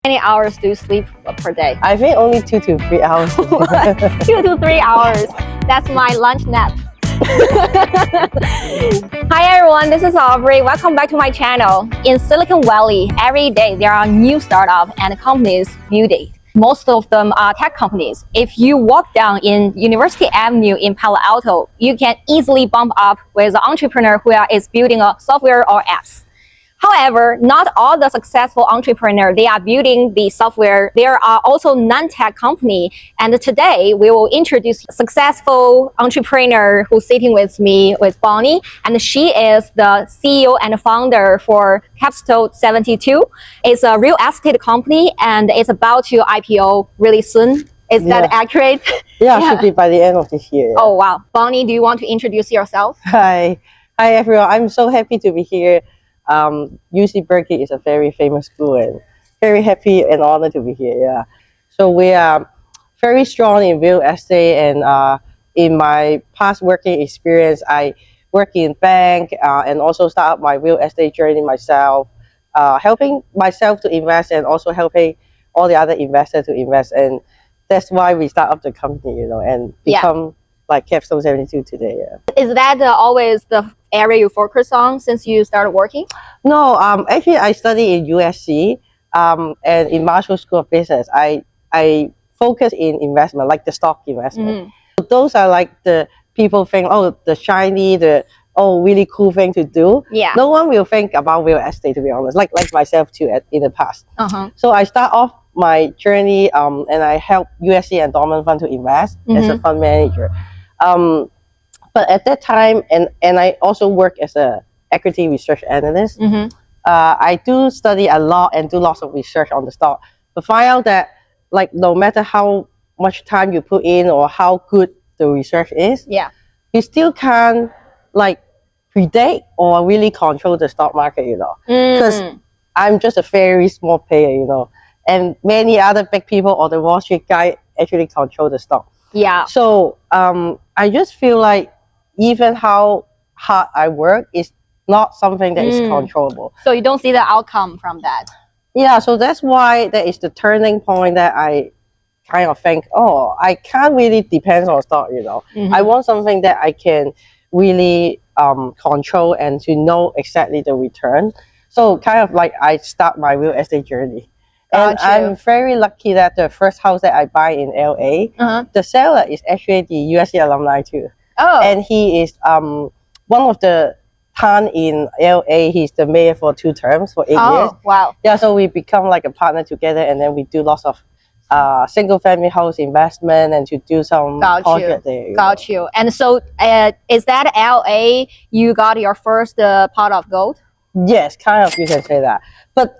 Many hours do you sleep per day? I think only 2 to 3 hours. 2 to 3 hours. That's my lunch nap. Hi everyone, this is Aubrey. Welcome back to my channel. In Silicon Valley, every day there are new startups and companies building. Most of them are tech companies. If you walk down in University Avenue in Palo Alto, you can easily bump up with an entrepreneur who is building a software or apps. However, not all the successful entrepreneurs, they are building the software. There are also non-tech company. And today we will introduce a successful entrepreneur who's sitting with me, with Bonnie. And she is the CEO and founder for Capstone 72. It's a real estate company and it's about to IPO really soon. Is that accurate? Yeah, should be by the end of this year. Oh, wow. Bonnie, do you want to introduce yourself? Hi everyone. I'm so happy to be here. UC Berkeley is a very famous school and very happy and honored to be here. Yeah, so we are very strong in real estate, and in my past working experience, I work in bank and also start up my real estate journey myself, helping myself to invest and also helping all the other investors to invest, and that's why we start up the company, and become like Capstone 72 today. Yeah. Is that always the area you focus on since you started working? No, actually I study in USC and in Marshall School of Business. I focus in investment, like the stock investment. So those are like the people think, oh, the shiny, really cool thing to do. Yeah. No one will think about real estate, to be honest, like myself too in the past. So I start off my journey and I help USC endowment fund to invest as a fund manager. But at that time, and I also work as a equity research analyst, I do study a lot and do lots of research on the stock, but find out that like no matter how much time you put in or how good the research is, you still can't like predict or really control the stock market, because I'm just a very small player, and many other big people or the Wall Street guy actually control the stock. Yeah. So I just feel like even how hard I work is not something that is controllable. So you don't see the outcome from that. Yeah, so that's why that is the turning point that I kind of think, oh, I can't really depend on stock, I want something that I can really control and to know exactly the return. So kind of like I start my real estate journey. And I'm very lucky that the first house that I buy in LA, the seller is actually the USC alumni too. Oh. And he is one of the town in LA. He's the mayor for 2 terms for 8 years. Oh, wow. Yeah, so we become like a partner together, and then we do lots of single family house investment and to do some project there. Got you. And so is that LA you got your first pot of gold? Yes, kind of, you can say that. But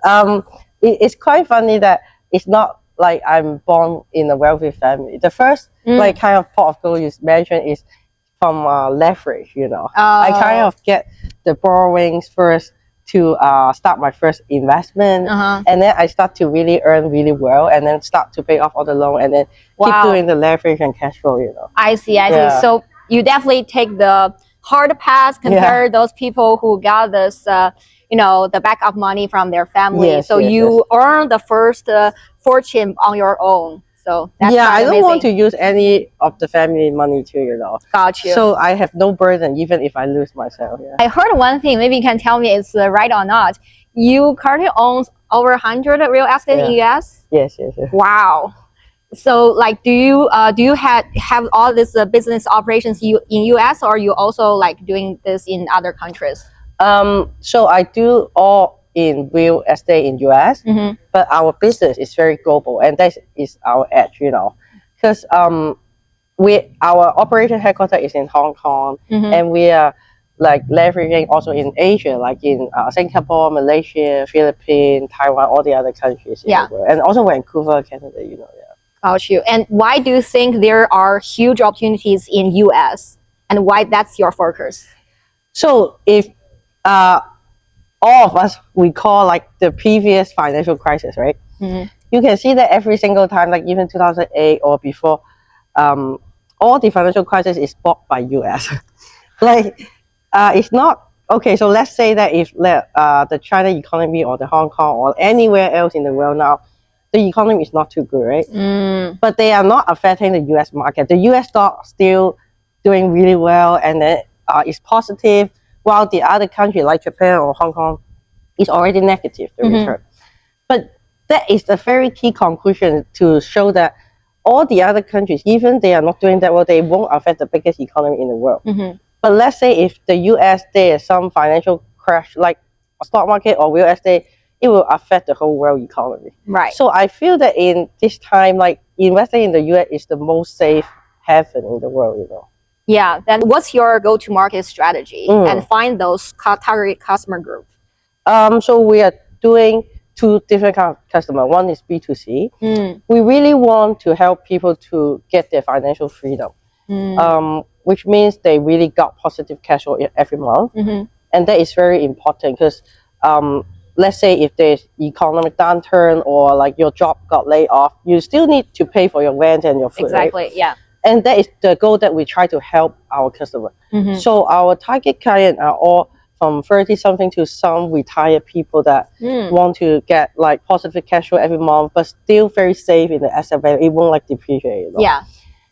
it's quite funny that it's not like I'm born in a wealthy family. The first like kind of pot of gold you mentioned is from leverage, I kind of get the borrowings first to start my first investment, and then I start to really earn really well, and then start to pay off all the loan, and then keep doing the leverage and cash flow, I see. So you definitely take the hard path compared to those people who got this the backup money from their family. So you earn the first fortune on your own. So that's I don't want to use any of the family money too, Got you. So I have no burden even if I lose myself. I heard one thing, maybe you can tell me it's right or not. You currently own over 100 real estate in US? Yes. Wow. So like, do you have all this business operations in US, or you also like doing this in other countries? So I do all in real estate in US, but our business is very global, and that is our edge, because our operation headquarters is in Hong Kong, and we are like leveraging also in Asia, like in Singapore, Malaysia, Philippines, Taiwan, all the other countries in the world, and also Vancouver, Canada, Got you. And why do you think there are huge opportunities in US, and why that's your focus? So if all of us recall like the previous financial crisis, right? You can see that every single time, like even 2008 or before, all the financial crisis is bought by US. Like it's not okay. So let's say that if the China economy or the Hong Kong or anywhere else in the world now the economy is not too good, right? But they are not affecting the US market. The US stock still doing really well, and then it's positive, while the other country like Japan or Hong Kong is already negative, the return. But that is the very key conclusion to show that all the other countries, even they are not doing that well, they won't affect the biggest economy in the world. But let's say if the US, there is some financial crash, like stock market or real estate, it will affect the whole world economy. Right. So I feel that in this time, like investing in the US is the most safe haven in the world, you know. Yeah. Then what's your go-to-market strategy and find those target customer group? So we are doing two different kind of customer. One is B2C. We really want to help people to get their financial freedom, which means they really got positive cash flow every month. And that is very important because let's say if there's economic downturn or like your job got laid off, you still need to pay for your rent and your food. Exactly, right? yeah. And that is the goal that we try to help our customer. So our target client are all from 30 something to some retired people that want to get like positive cash flow every month, but still very safe in the asset value. It won't like depreciate. You know? Yeah.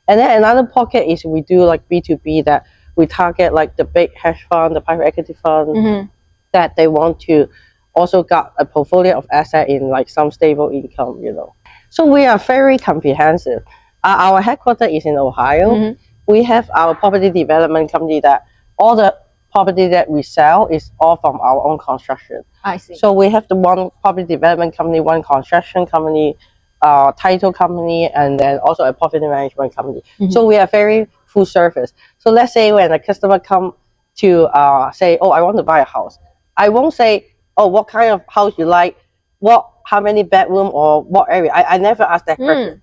And then another pocket is we do like B2B, that we target like the big hedge fund, the private equity fund, that they want to also got a portfolio of asset in like some stable income, you know. So we are very comprehensive. Our headquarters is in Ohio. We have our property development company that all the property that we sell is all from our own construction. I see. So we have the one property development company, one construction company, title company, and then also a property management company. So we are very full service. So let's say when a customer come to say, oh, I want to buy a house, I won't say, oh, what kind of house you like, how many bedroom or what area. I never ask that question.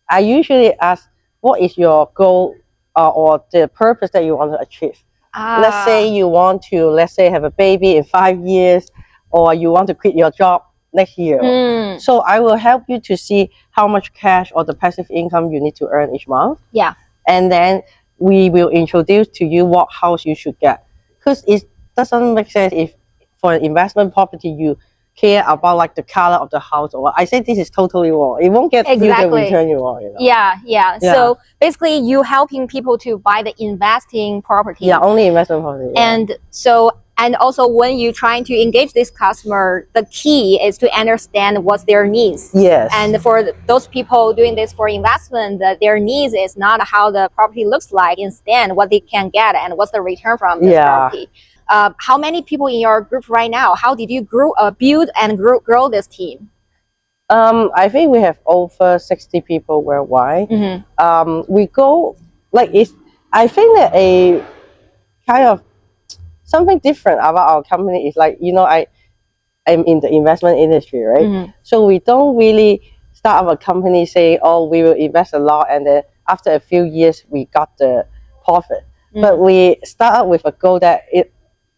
I usually ask, what is your goal or the purpose that you want to achieve? Let's say you want to, let's say, have a baby in 5 years, or you want to quit your job next year. So I will help you to see how much cash or the passive income you need to earn each month. Yeah. And then we will introduce to you what house you should get. Because it doesn't make sense if for an investment property you care about like the color of the house, or I say this is totally wrong. It won't get you the return you want. You know? Yeah. So basically, you helping people to buy the investing property. Yeah, only investment property. Yeah. And also when you're trying to engage this customer, the key is to understand what's their needs. Yes. And for those people doing this for investment, their needs is not how the property looks like, instead what they can get and what's the return from this property. How many people in your group right now? How did you build and grow this team? I think we have over 60 people worldwide. We go like I think that a kind of something different about our company is like, you know, I'm in the investment industry, right? So we don't really start up a company saying, oh, we will invest a lot, and then after a few years we got the profit. But we start up with a goal that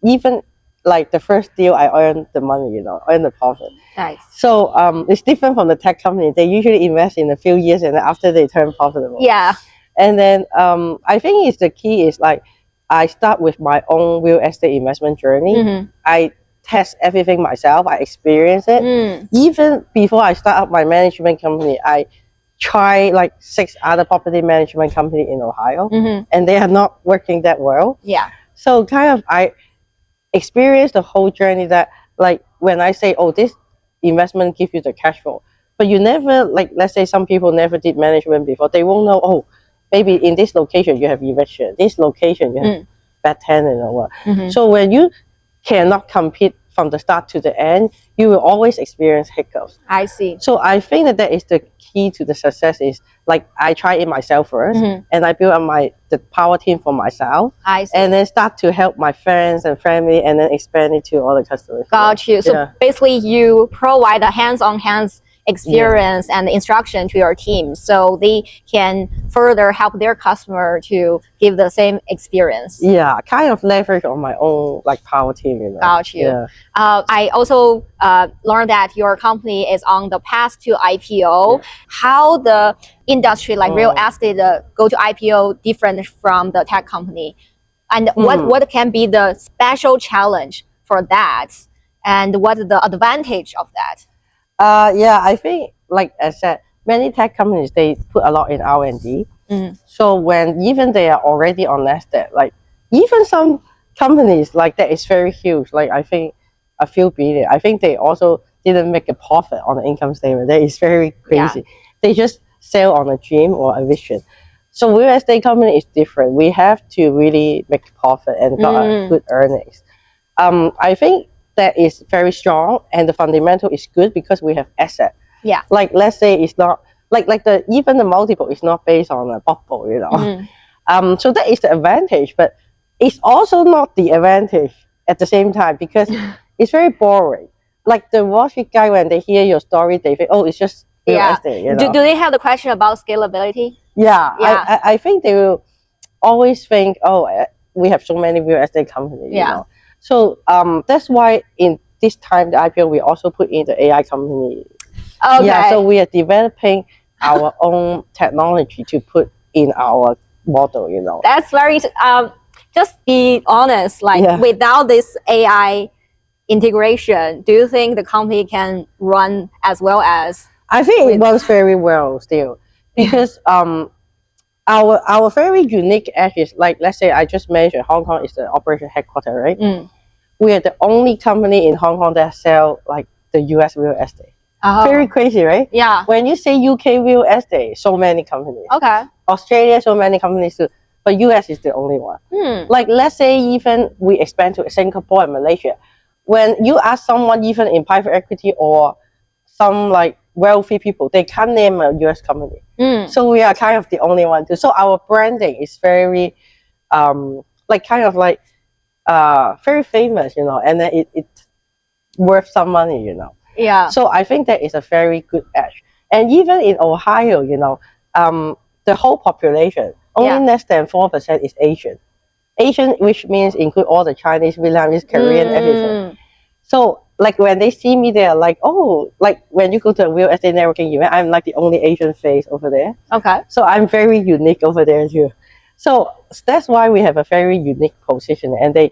even like the first deal, I earn the money, you know, earn the profit. Nice. So it's different from the tech company. They usually invest in a few years, and then after they turn profitable. Yeah. And then I think it's the key is like I start with my own real estate investment journey. I test everything myself. I experience it. Even before I start up my management company, I try like 6 other property management company in Ohio, and they are not working that well. Yeah. So kind of I experience the whole journey that like when I say, oh, this investment gives you the cash flow, but you never, like, let's say some people never did management before, they won't know, oh, maybe in this location you have eviction, this location you have bad tenant or what. So when you cannot compete from the start to the end, you will always experience hiccups. I see. So I think that is the key to the success is like I try it myself first, and I build up the power team for myself. I see. And then start to help my friends and family, and then expand it to all the customers. Got you. So basically you provide a hands-on experience and instruction to your team, so they can further help their customer to give the same experience. Yeah, kind of leverage on my own like power team, you know. Got you. Yeah. I also learned that your company is on the path to IPO. How the industry like real estate go to IPO different from the tech company, and what can be the special challenge for that, and what is the advantage of that? Yeah, I think like I said, many tech companies they put a lot in R&D. So when even they are already on Nasdaq, like even some companies like that is very huge. Like I think a few billion. I think they also didn't make a profit on the income statement. That is very crazy. Yeah. They just sell on a dream or a vision. So real estate company is different. We have to really make profit and got a good earnings. I think that is very strong and the fundamental is good because we have asset. Yeah. Like let's say it's not like the even the multiple is not based on a bubble, you know. So that is the advantage, but it's also not the advantage at the same time because it's very boring. Like the Wall Street guy, when they hear your story, they think, oh, it's just real estate. You know? Do they have the question about scalability? Yeah. I think they will always think, oh, we have so many real estate companies. You know? So that's why in this time the IPO we also put in the AI company. Okay. Yeah. So we are developing our own technology to put in our model. You know. That's very. Just be honest. Like without this AI integration, do you think the company can run as well as? I think it runs very well still because our very unique edge is like let's say I just mentioned Hong Kong is the operation headquarters, right? We are the only company in Hong Kong that sell like the US real estate. Very crazy, right? Yeah. When you say UK real estate, so many companies. Okay. Australia, so many companies too. But US is the only one. Like let's say even we expand to Singapore and Malaysia. When you ask someone even in private equity or some like wealthy people, they can't name a US company. So we are kind of the only one too. So our branding is very like kind of like very famous, you know, and then it's worth some money, you know. Yeah. So I think that is a very good edge. And even in Ohio, you know, the whole population, only less than 4% is Asian. Asian, which means include all the Chinese, Vietnamese, Korean, everything. So like when they see me, they're like, oh, like when you go to a real estate networking event, I'm like the only Asian face over there. Okay. So I'm very unique over there too. So that's why we have a very unique position. And they,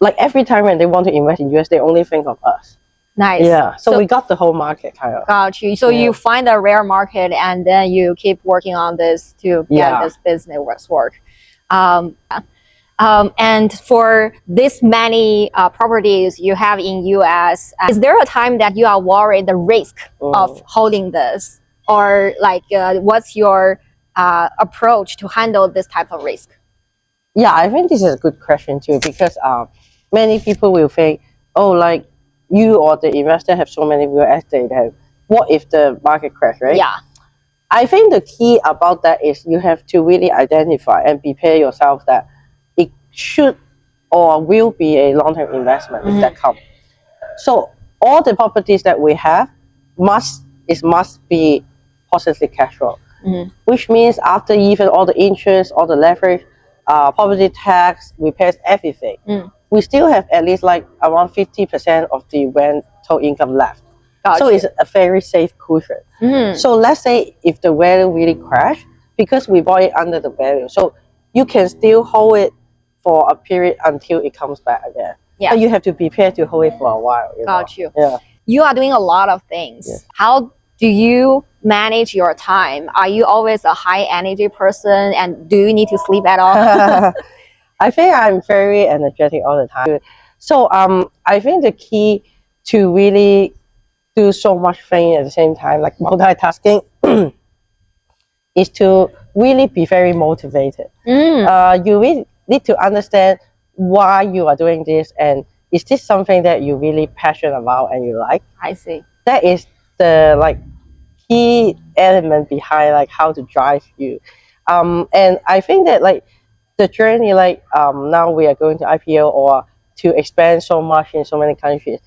like every time when they want to invest in US, they only think of us. Nice. Yeah. So we got the whole market kind of. Got you. So you find a rare market and then you keep working on this to get this business work. And for this many properties you have in US, is there a time that you are worried the risk of holding this, or like what's your approach to handle this type of risk? Yeah, I think this is a good question too because many people will think, oh, like you or the investor have so many real estate. What if the market crash, right? Yeah. I think the key about that is you have to really identify and prepare yourself that it should or will be a long-term investment if that comes. So all the properties that we have must be positive cash flow, which means after even all the interest, all the leverage, property tax, repairs, everything, we still have at least like around 50% of the rental income left. Gotcha. So it's a very safe cushion. So let's say if the value really crash, because we bought it under the value, so you can still hold it for a period until it comes back again. Yeah. But you have to prepare to hold it for a while. Got you. Yeah. You are doing a lot of things. Yeah. How do you manage your time? Are you always a high energy person, and do you need to sleep at all? I think I'm very energetic all the time. So I think the key to really do so much thing at the same time, like multitasking, is to really be very motivated. You really need to understand why you are doing this, and is this something that you really passionate about and you like? I see. That is the like key element behind like how to drive you. And I think that like the journey, like now we are going to IPO or to expand so much in so many countries.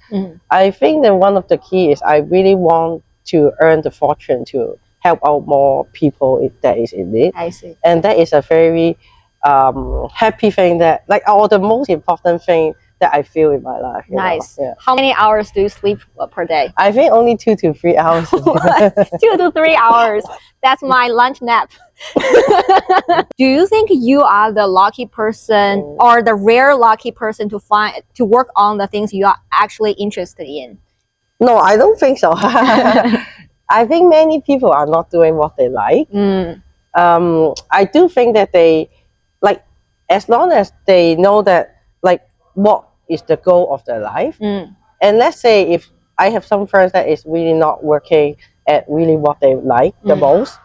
I think that one of the key is I really want to earn the fortune to help out more people that is in need. I see. And that is a very happy thing that like or the most important thing that I feel in my life. Nice. Yeah. How many hours do you sleep per day? I think only 2 to 3 hours. 2 to 3 hours. That's my lunch nap. Do you think you are the lucky person or the rare lucky person to work on the things you are actually interested in? No, I don't think so. I think many people are not doing what they like. I do think that they like, as long as they know that like what is the goal of their life. And let's say if I have some friends that is really not working at really what they like the most,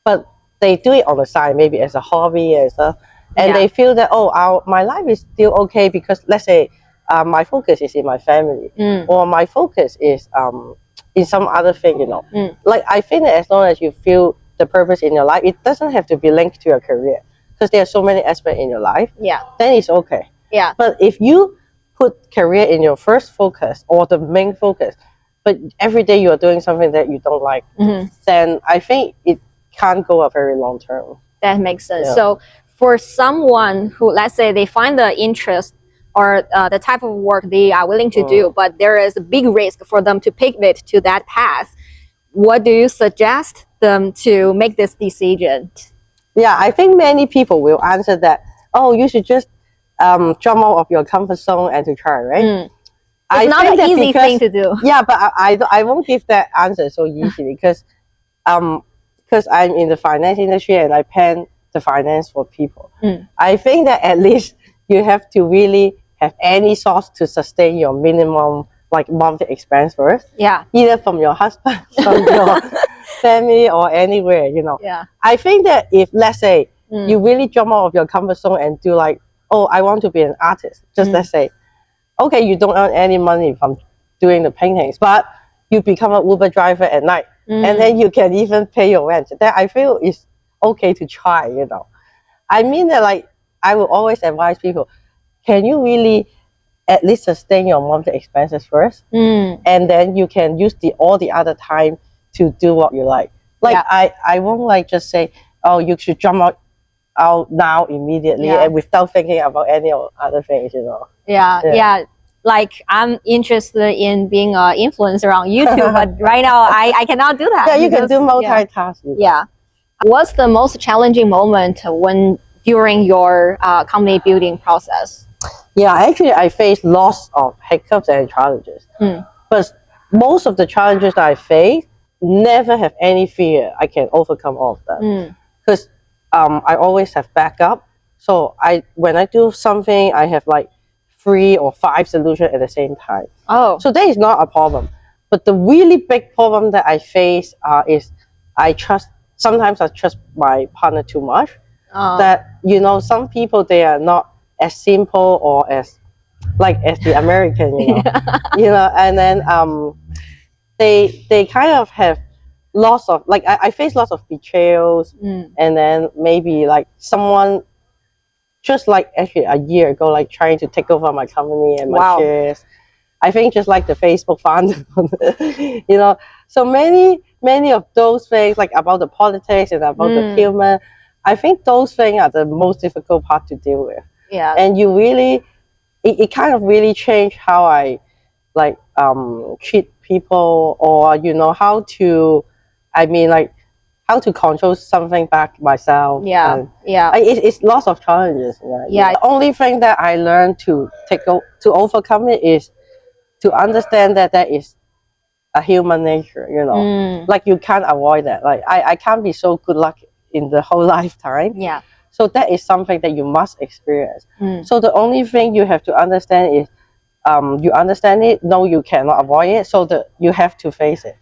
but they do it on the side, maybe as a hobby and stuff, and they feel that my life is still okay because let's say my focus is in my family, or my focus is in some other thing, Like I think that as long as you feel the purpose in your life, it doesn't have to be linked to your career because there are so many aspects in your life. Then it's okay. But if you put career in your first focus or the main focus, but every day you are doing something that you don't like, then I think it can't go a very long term. That makes sense. So for someone who, let's say, they find the interest or the type of work they are willing to do, but there is a big risk for them to pivot to that path, what do you suggest them to make this decision? Yeah, I think many people will answer that, oh, you should just jump out of your comfort zone and to try, right? It's not an easy thing to do. Yeah, but I won't give that answer so easily because I'm in the finance industry and I plan the finance for people. I think that at least you have to really have any source to sustain your minimum like monthly expense first. Either from your husband, from your family, or anywhere, I think that if let's say you really jump out of your comfort zone and do like, oh, I want to be an artist, just let's say, okay, you don't earn any money from doing the paintings, but you become an Uber driver at night, and then you can even pay your rent. That I feel is okay to try, I mean that like I will always advise people, can you really at least sustain your monthly expenses first, and then you can use all the other time to do what you like. Like I won't like just say, oh, you should jump out now immediately and without thinking about any other things, Like I'm interested in being an influencer on YouTube, but right now I cannot do that. Yeah, you can do multitasking. What's the most challenging moment during your company building process? Yeah, actually I faced lots of hiccups and challenges, but most of the challenges that I face never have any fear. I can overcome all of them because I always have backup. So when I do something, I have like 3 or 5 solutions at the same time. So that is not a problem. But the really big problem that I face is sometimes I trust my partner too much. That some people, they are not as simple or as the American, and then they kind of have lots of I face lots of betrayals, and then maybe like someone just like actually a year ago trying to take over my company and my shares. I think just like the Facebook founder, so many of those things like about the politics and about the human. I think those things are the most difficult part to deal with. And you really, it kind of really changed how I treat people, or how to, how to control something back myself. It's lots of challenges. The only thing that I learned to overcome it is to understand that is a human nature. Like you can't avoid that. Like I can't be so good luck in the whole lifetime. So that is something that you must experience. So the only thing you have to understand is, you understand it. No, you cannot avoid it. So you have to face it,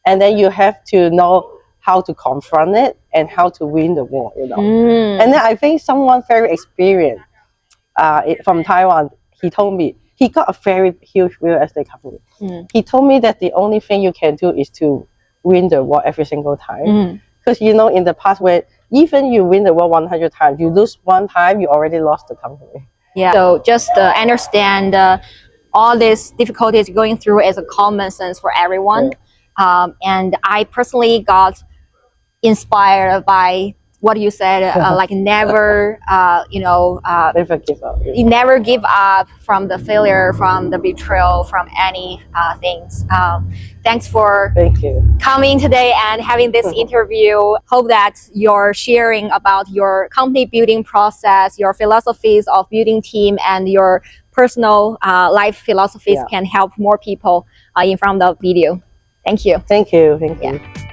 and then you have to know how to confront it and how to win the war. And then I think someone very experienced from Taiwan, he told me he got a very huge real estate company. He told me that the only thing you can do is to win the war every single time. Because in the past, where even you win the war 100 times, you lose one time, you already lost the company. So just understand all these difficulties going through is a common sense for everyone. And I personally got inspired by what you said, like never, Never give up. You never give up from the failure, from the betrayal, from any things. Thanks for coming today and having this interview. Hope that you're sharing about your company building process, your philosophies of building team, and your personal life philosophies Yeah. can help more people in front of video. Thank you. Thank you. Thank you. Yeah.